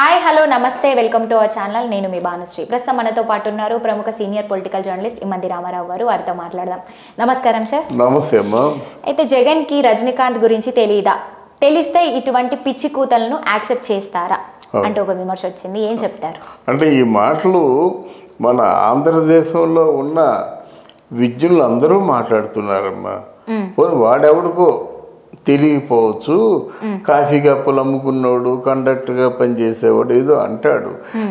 Hi hello నమస్తే welcome to our channel. నేను మీ భానుశ్రీ. ప్రస్తుతం మనతో పాటు ఉన్నారు ప్రముఖ సీనియర్ పొలిటికల్ జర్నలిస్ట్ ఇమ్మంది రామారావు గారు. వారితో మాట్లాడదాం. నమస్కారం సార్. నమస్తే అమ్మా. అయితే జగన్ కి రజనీకాంత్ గురించి తెలియదా? తెలిస్తే ఇటువంటి పిచ్చి కూతలను యాక్సెప్ట్ చేస్తారా అంటే ఒక విమర్శ వచ్చింది. ఏం చెప్తారు? అంటే ఈ మాటలు మన ఆంధ్రదేశంలో ఉన్న విద్యులు అందరూ మాట్లాడుతున్నారమ్మా. వాడెవడికో తెలియకపోవచ్చు, కాఫీ కప్పులు అమ్ముకున్నాడు, కండక్టర్గా పనిచేసేవాడు ఏదో అంటాడు.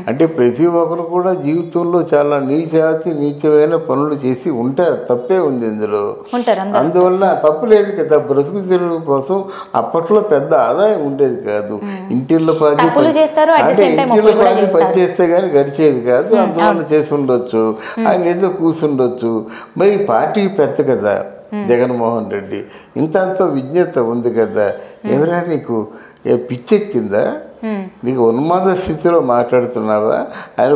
అంటే ప్రతి ఒక్కరు కూడా జీవితంలో చాలా నీచమైన పనులు చేసి ఉంటారు. తప్పే ఉంది ఇందులో. అందువల్ల తప్పు లేదు కదా. బ్రతుకు తెరువు కోసం అప్పట్లో పెద్ద ఆదాయం ఉండేది కాదు. ఇంటిల్లో పనిచేస్తే కానీ గడిచేది కాదు. అందువల్ల చేసి ఉండొచ్చు, ఆయన ఏదో కూర్చుండొచ్చు. మరి పార్టీ పెద్ద కదా జగన్మోహన్ రెడ్డి, ఇంత విజ్ఞత ఉంది కదా. ఎవరా నీకు పిచ్చెక్కిందా? నీకు ఉన్మాద స్థితిలో మాట్లాడుతున్నావా? ఆయన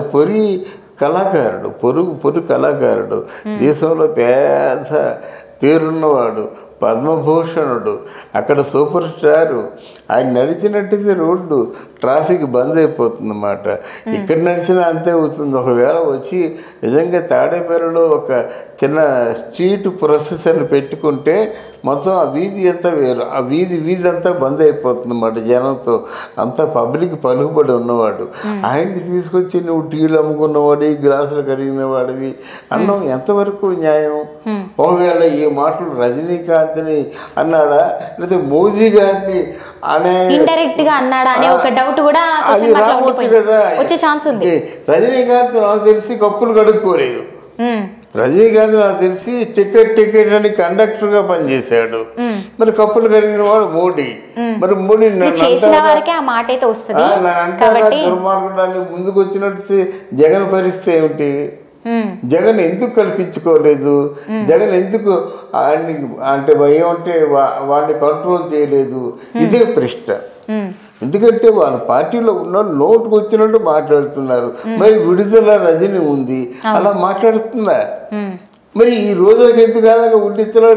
కళాకారుడు, పొరుగు కళాకారుడు, దేశంలో పెద్ద పేరున్నవాడు, పద్మభూషణుడు, అక్కడ సూపర్ స్టారు. ఆయన నడిచినట్టయితే రోడ్డు ట్రాఫిక్ బంద్ అయిపోతుంది అన్నమాట. ఇక్కడ నడిచినా అంతే అవుతుంది. ఒకవేళ వచ్చి నిజంగా తాడేపల్లిలో ఒక చిన్న స్ట్రీట్ ప్రొసెసర్ని పెట్టుకుంటే మొత్తం ఆ వీధి అంతా వేరు, ఆ వీధి అంతా బంద్ అయిపోతుంది అన్నమాట జనంతో. అంతా పబ్లిక్ పలుకుబడి ఉన్నవాడు. ఆయన్ని తీసుకొచ్చి నువ్వు టీలు అమ్ముకున్నవాడి, గ్లాసులు కడిగిన వాడివి అన్నం ఎంతవరకు న్యాయం? ఒకవేళ ఈ మాటలు రజనీకాంత్ని అన్నాడా లేదా మోదీ గారిని ఇండైరెక్ట్ గా అన్నాడా అనే ఒక డౌట్ కూడా రావచ్చు కదా. రజనీకాంత్ నాకు తెలిసి కప్పులు కడుక్కోలేదు. రజనీకాంత్ నాకు తెలిసి టికెట్ అని కండక్టర్ గా పనిచేశాడు. మరి కప్పులు కడిగిన వాడు మోడీ. మరి మోడీ దుర్మార్గుడాన్ని ముందుకు వచ్చినట్టు జగన్ పరిస్థితి ఏమిటి? జగన్ ఎందుకు కల్పించుకోలేదు? జగన్ ఎందుకు ఆయన్ని అంటే ఏమంటే వాడిని కంట్రోల్ చేయలేదు? ఇదే ప్రశ్న. ఎందుకంటే వాళ్ళ పార్టీలో ఉన్న నోటుకు వచ్చినట్టు మాట్లాడుతున్నారు. మరి విడుదల రజని ఉంది, అలా మాట్లాడుతుందా? మరి ఈ రోజుకి ఎందుకు అలాగా ఉడ్డితలో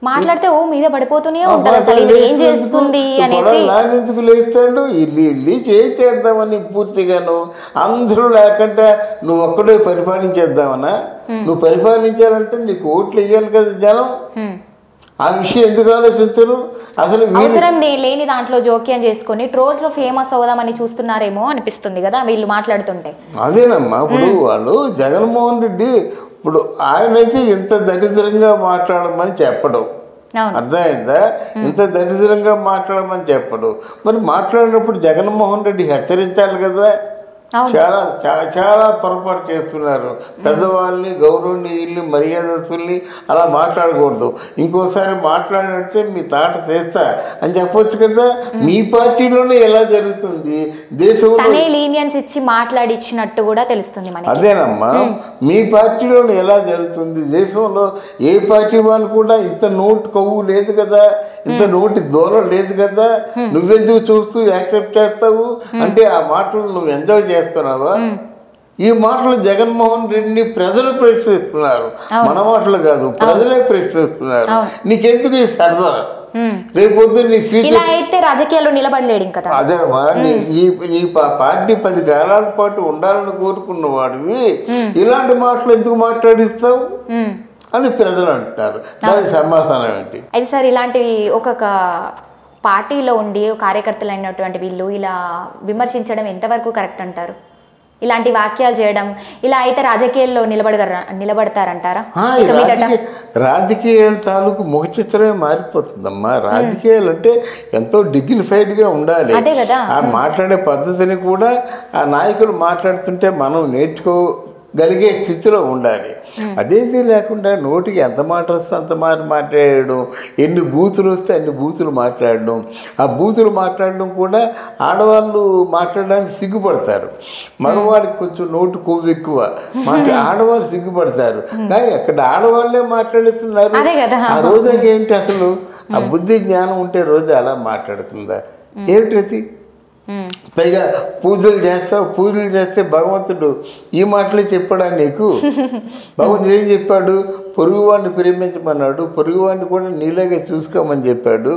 మాట్లాడితే ఓ మీద పడిపోతూనే ఉంటారు. అసలు ఏం చేస్తుంది అనేసి ఎందుకు లేస్తాడు? ఇల్లు చేద్దామని పూర్తిగాను అందరూ లేకుండా నువ్వు ఒక్కడే పరిపాలించేద్దామన్నా? నువ్వు పరిపాలించాలంటే నీకు ఓట్లు వేయాలి కదా జనం. ఆ విషయం ఎందుకు ఆలోచించరు? అసలు అవసరం లేని దాంట్లో జోక్యం చేసుకుని ట్రోల్స్ లో ఫేమస్ అవుదామని చూస్తున్నారేమో అనిపిస్తుంది కదా వీళ్ళు మాట్లాడుతుంటే. అదేనమ్మా. ఇప్పుడు వాళ్ళు జగన్మోహన్ రెడ్డి ఇప్పుడు ఆయనైతే ఇంత దరిద్రంగా మాట్లాడమని చెప్పడం అర్థమైందా? ఇంత దరిద్రంగా మాట్లాడమని చెప్పడు. మరి మాట్లాడినప్పుడు జగన్మోహన్ రెడ్డి హెచ్చరించాలి కదా. చాలా చాలా పొరపాటు చేస్తున్నారు. పెద్దవాళ్ళని, గౌరవనీయుల్ని, మర్యాదస్తుల్ని అలా మాట్లాడకూడదు. ఇంకోసారి మాట్లాడినట్టే మీ తాట చేస్తా అని చెప్పొచ్చు కదా. మీ పార్టీలోనే ఎలా జరుగుతుంది? దేశంలో లీనియన్స్ ఇచ్చి మాట్లాడిచ్చినట్టు కూడా తెలుస్తుంది. అదేనమ్మా, మీ పార్టీలోనే ఎలా జరుగుతుంది? దేశంలో ఏ పార్టీ వాళ్ళు కూడా ఇంత నోటు కొవ్వు లేదు కదా, ఇంత నోటి దూరం లేదు కదా. నువ్వెందుకు చూస్తూ యాక్సెప్ట్ చేస్తావు? అంటే ఆ మాటలు నువ్వు ఎంజాయ్ చేస్తున్నావా? ఈ మాటలు జగన్మోహన్ రెడ్డిని ప్రజలు ప్రశ్నిస్తున్నారు. మన మాటలు కాదు, ప్రజలే ప్రశ్నిస్తున్నారు. నీకెందుకు ఈ సరదా? రేపొద్దు నీ ఫ్యూచర్ అయితే రాజకీయాల్లో నిలబడలేడు ఇంకా. అదే నీ పార్టీ 10 కాలాల పాటు ఉండాలని కోరుకున్న వాడివి ఇలాంటి మాటలు ఎందుకు మాట్లాడిస్తావు అని ప్రజలు అంటున్నారు. దానికి సమాధానం ఏంటి? అయితే సార్, ఇలాంటివి ఒక్కొక్క పార్టీలో ఉండి కార్యకర్తలు అయినటువంటి వీళ్ళు ఇలా విమర్శించడం ఎంతవరకు కరెక్ట్ అంటారు? ఇలాంటి వాక్యాలు చేయడం ఇలా అయితే రాజకీయాల్లో నిలబడతారంటారా? రాజకీయాల తాలూకు ముఖ చిత్రమే మారిపోతుందమ్మా. రాజకీయాలు అంటే ఎంతో డిగ్నిఫైడ్గా ఉండాలి. ఆ మాట్లాడే పద్ధతిని కూడా ఆ నాయకులు మాట్లాడుతుంటే మనం నేర్చుకోగలిగే స్థితిలో ఉండాలి. అదేది లేకుండా నోటికి ఎంత మాట వస్తే అంత మాట మాట్లాడడం, ఎన్ని బూతులు వస్తే అన్ని బూతులు మాట్లాడడం. ఆ బూతులు మాట్లాడడం కూడా ఆడవాళ్ళు మాట్లాడడానికి సిగ్గుపడతారు. మగవాడికి కొంచెం నోటు కొవ్వు ఎక్కువ, ఆడవాళ్ళు సిగ్గుపడతారు. కానీ అక్కడ ఆడవాళ్ళే మాట్లాడుతున్నారు. ఆ రోజుకి ఏంటి అసలు ఆ బుద్ధి జ్ఞానం ఉంటే రోజు అలా మాట్లాడుతుందా ఏమిటి? పైగా పూజలు చేస్తే భగవంతుడు ఈ మాటలే చెప్పాడా నీకు? భగవంతుడు ఏం చెప్పాడు? పొరుగువాడిని ప్రేమించమన్నాడు, పొరుగువాడిని కూడా నీలాగే చూసుకోమని చెప్పాడు.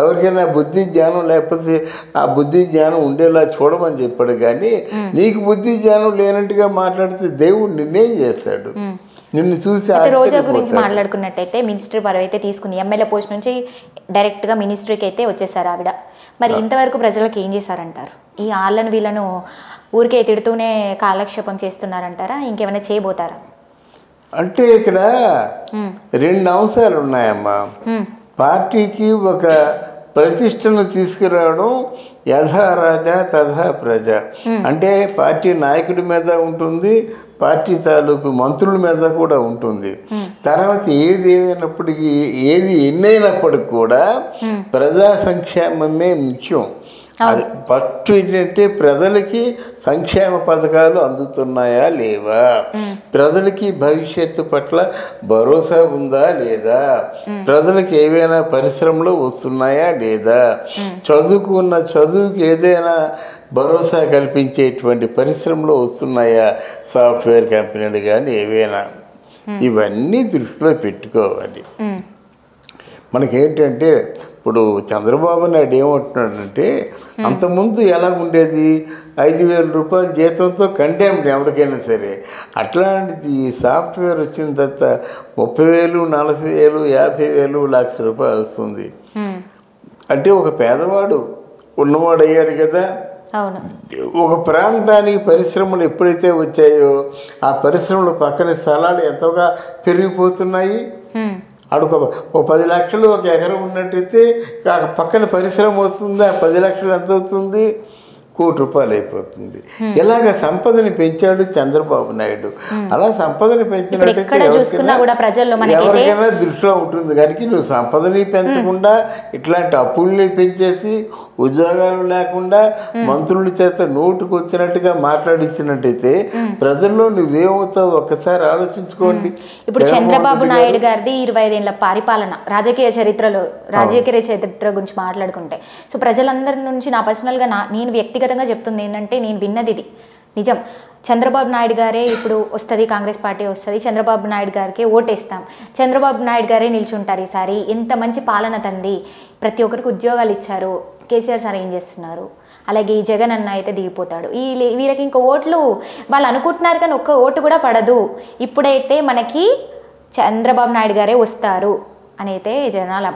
ఎవరికైనా బుద్ధి జ్ఞానం లేకపోతే ఆ బుద్ధి జ్ఞానం ఉండేలా చూడమని చెప్పాడు. కానీ నీకు బుద్ధి జ్ఞానం లేనట్టుగా మాట్లాడితే దేవుడు నిన్నేం చేస్తాడు? నిన్ను చూసి రోజా గురించి మాట్లాడుకున్నట్టయితే మినిస్టర్ పదవి అయితే తీసుకుంది, ఎమ్మెల్యే పోస్ట్ నుంచి డైరెక్ట్గా మినిస్ట్రీకి అయితే వచ్చేసారు ఆవిడ. మరి ఇంతవరకు ప్రజలకు ఏం చేశారంటారు? ఈ వాళ్ళను వీళ్ళను ఊరికే తిడుతూనే కాలక్షేపం చేస్తున్నారంటారా, ఇంకేమైనా చేయబోతారా? అంటే ఇక్కడ 2 అంశాలు ఉన్నాయమ్మా. పార్టీకి ఒక ప్రతిష్టను తీసుకురావడం యథా రాజా తథా ప్రజ. అంటే పార్టీ నాయకుడి మీద ఉంటుంది, పార్టీ తాలూకు మంత్రుల మీద కూడా ఉంటుంది. తర్వాత ఏది ఏమైనప్పటికీ, ఏది ఎన్నైనప్పటికి కూడా ప్రజా సంక్షేమమే ముఖ్యం. అది ఫస్ట్ ఏంటంటే ప్రజలకి సంక్షేమ పథకాలు అందుతున్నాయా లేవా, ప్రజలకి భవిష్యత్తు పట్ల భరోసా ఉందా లేదా, ప్రజలకి ఏవైనా పరిశ్రమలు వస్తున్నాయా లేదా, చదువుకున్న చదువుకి ఏదైనా భరోసా కల్పించేటువంటి పరిశ్రమలు వస్తున్నాయా, సాఫ్ట్వేర్ కంపెనీలు కానీ ఏవైనా, ఇవన్నీ దృష్టిలో పెట్టుకోవాలి. మనకేంటంటే ఇప్పుడు చంద్రబాబు నాయుడు ఏమంటున్నాడంటే, అంతకుముందు ఎలా ఉండేది, 5,000 రూపాయల జీతంతో కంటెంప్ట్ ఎవరికైనా సరే. అట్లాంటిది సాఫ్ట్వేర్ వచ్చిన తర్వాత 30,000, 40,000, 50,000, ₹1,00,000 వస్తుంది. అంటే ఒక పేదవాడు ఉన్నవాడు అయ్యాడు కదా. ఒక ప్రాంతానికి పరిశ్రమలు ఎప్పుడైతే వచ్చాయో ఆ పరిశ్రమల పక్కన స్థలాలు ఎంతగా పెరిగిపోతున్నాయి. అడుగు 10 లక్షలు ఒక ఎకరం ఉన్నట్టయితే పక్కన పరిశ్రమ వస్తుంది, ఆ 10 లక్షలు ఎంత అవుతుంది, ₹1,00,00,000 అయిపోతుంది. ఇలాగ సంపదని పెంచాడు చంద్రబాబు నాయుడు. అలా సంపదని పెంచినట్టయితే ఎవరికైనా దృష్టిలో ఉంటుంది. కనుక నువ్వు సంపదని పెంచకుండా ఇట్లాంటి అప్పుల్ని పెంచేసి ఉద్యోగాలు లేకుండా మంత్రుల చేత నోటుకు వచ్చినట్టుగా మాట్లాడించినట్టయితే ప్రజల్లో నువ్వేమవుతావు ఒక్కసారి ఆలోచించుకోండి. ఇప్పుడు చంద్రబాబు నాయుడు గారిది 25 ఏళ్ల పరిపాలన, రాజకీయ చరిత్ర గురించి మాట్లాడుకుంటే, సో ప్రజలందరి నుంచి నా పర్సనల్గా నేను వ్యక్తిగతంగా చెప్తుంది ఏంటంటే, నేను విన్నది ఇది నిజం. చంద్రబాబు నాయుడు గారే ఇప్పుడు వస్తుంది, కాంగ్రెస్ పార్టీ వస్తుంది, చంద్రబాబు నాయుడు గారికి ఓటేస్తాం, చంద్రబాబు నాయుడు గారే నిల్చుంటారు ఈసారి, ఎంత మంచి పాలన తంది, ప్రతి ఒక్కరికి ఉద్యోగాలు ఇచ్చారు, కేసీఆర్ సార్ ఏం చేస్తున్నారు, అలాగే ఈ జగన్ అన్న అయితే దిగిపోతాడు, వీళ్ళకి ఇంకా ఓట్లు వాళ్ళు అనుకుంటున్నారు కానీ ఒక్క ఓటు కూడా పడదు, ఇప్పుడైతే మనకి చంద్రబాబు నాయుడు గారే వస్తారు అని అయితే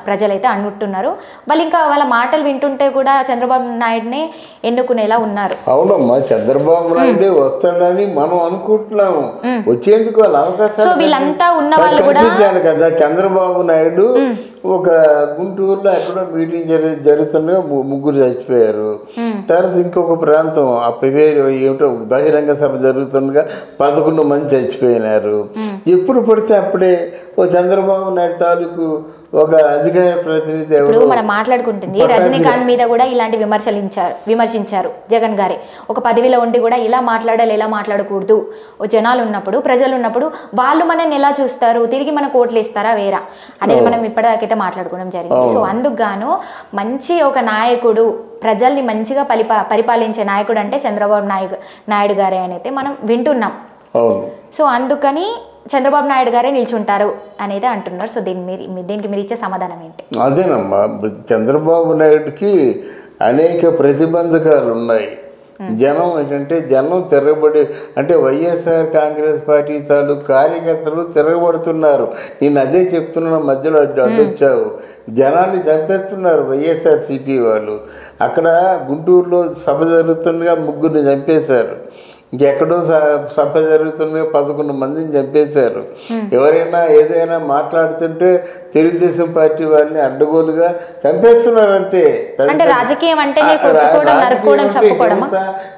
ప్రజలైతే అనుకుంటున్నారు. వాళ్ళు ఇంకా వాళ్ళ మాటలు వింటుంటే కూడా చంద్రబాబు నాయుడునే ఎన్నుకునేలా ఉన్నారు. అవునమ్మా, చంద్రబాబు నాయుడే వస్తాడని మనం అనుకుంటున్నాము, వచ్చేందుకు వాళ్ళ అవకాశం. సో వీళ్ళంతా ఉన్న వాళ్ళు కూడా కదా. చంద్రబాబు నాయుడు ఒక గుంటూరులో ఎక్కడో మీటింగ్ జరుగుతుండగా 3 చచ్చిపోయారు. తర్వాత ఇంకొక ప్రాంతం ఆ పేరు ఏమిటో బహిరంగ సభ జరుగుతుండగా 11 మంది చచ్చిపోయినారు. ఎప్పుడు పడితే అప్పుడే ఓ చంద్రబాబు నాయుడు తాలూకు ఒక అధికార ప్రతినిధి ఇప్పుడు మనం మాట్లాడుకుంటుంది రజనీకాంత్ మీద కూడా ఇలాంటి విమర్శించారు జగన్ గారే. ఒక పదవిలో ఉండి కూడా ఇలా మాట్లాడాలి, ఇలా మాట్లాడకూడదు, జనాలు ఉన్నప్పుడు ప్రజలు ఉన్నప్పుడు వాళ్ళు మనల్ని ఎలా చూస్తారు, తిరిగి మనకు ఓట్లు ఇస్తారా వేరా అనేది మనం ఇప్పటిదాకైతే మాట్లాడుకోవడం జరిగింది. సో అందుకు గాను మంచి ఒక నాయకుడు, ప్రజల్ని మంచిగా పరిపాలించే నాయకుడు అంటే చంద్రబాబు నాయుడు గారే అని అయితే మనం వింటున్నాం. సో అందుకని చంద్రబాబు నాయుడు గారే నిల్చుంటారు అనేది అంటున్నారు. సో దీనికి మీరు ఇచ్చే సమాధానం ఏంటి? అదేనమ్మా, చంద్రబాబు నాయుడుకి అనేక ప్రతిబంధకాలు ఉన్నాయి. జనం ఏంటంటే జనం తిరగబడి, అంటే వైఎస్ఆర్ కాంగ్రెస్ పార్టీ తాలూకు కార్యకర్తలు తిరగబడుతున్నారు. నేను అదే చెప్తున్నా, మధ్యలో అడ్డొచ్చావు, జనాన్ని చంపేస్తున్నారు వైఎస్ఆర్ సిపి వాళ్ళు. అక్కడ గుంటూరులో సభ జరుగుతుండగా 3 చంపేశారు. ఇంకెక్కడో సభ జరుగుతుండగా 11 మందిని చంపేశారు. ఎవరైనా ఏదైనా మాట్లాడుతుంటే తెలుగుదేశం పార్టీ వాళ్ళని అడ్డగోలుగా చంపేస్తున్నారు అంతే.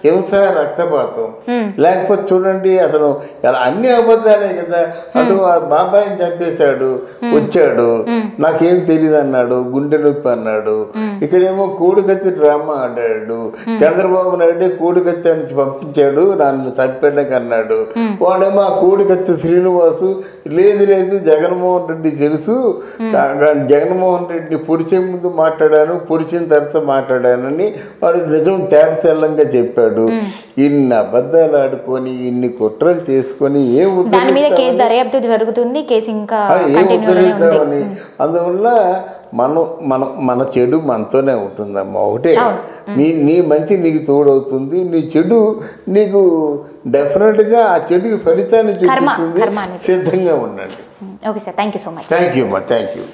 హింస, రక్తపాతం. లేకపోతే చూడండి, అతను అన్ని అబద్ధాలే కదా. అటు బాబాయిని చంపేశాడు, వచ్చాడు, నాకేం తెలియదు అన్నాడు, గుండె నొప్పి అన్నాడు. ఇక్కడేమో కోడికత్తి డ్రామా ఆడాడు. చంద్రబాబు నాయుడు కోడికత్తి అని పంపించాడు, నన్ను చంపేళ్ళకి అన్నాడు. వాడేమో ఆ కోడికత్తి శ్రీనివాసు, లేదు జగన్మోహన్ రెడ్డి తెలుసు, జగన్మోహన్ రెడ్డిని పొడిచే ముందు మాట్లాడాను, పొడిచిన తర్వాత మాట్లాడానని వాడు నిజం తేటసెల్లంగా చెప్పాడు. ఇన్ని అబద్ధాలు ఆడుకొని, ఇన్ని కుట్రలు చేసుకొని ఏం ఉద్ధరిద్దామని, అందువల్ల మన చెడు మనతోనే ఉంటుందమ్మా. ఒకటే అవును. నీ మంచి నీకు తోడవుతుంది, నీ చెడు నీకు డెఫినెట్గా ఆ చెడుకి ఫలితాన్ని చూపిస్తుంది. కర్మ అనేది. సిద్ధంగా ఉండండి. Okay sir, thank you so much. Thank you అమ్మా, థ్యాంక్ యూ.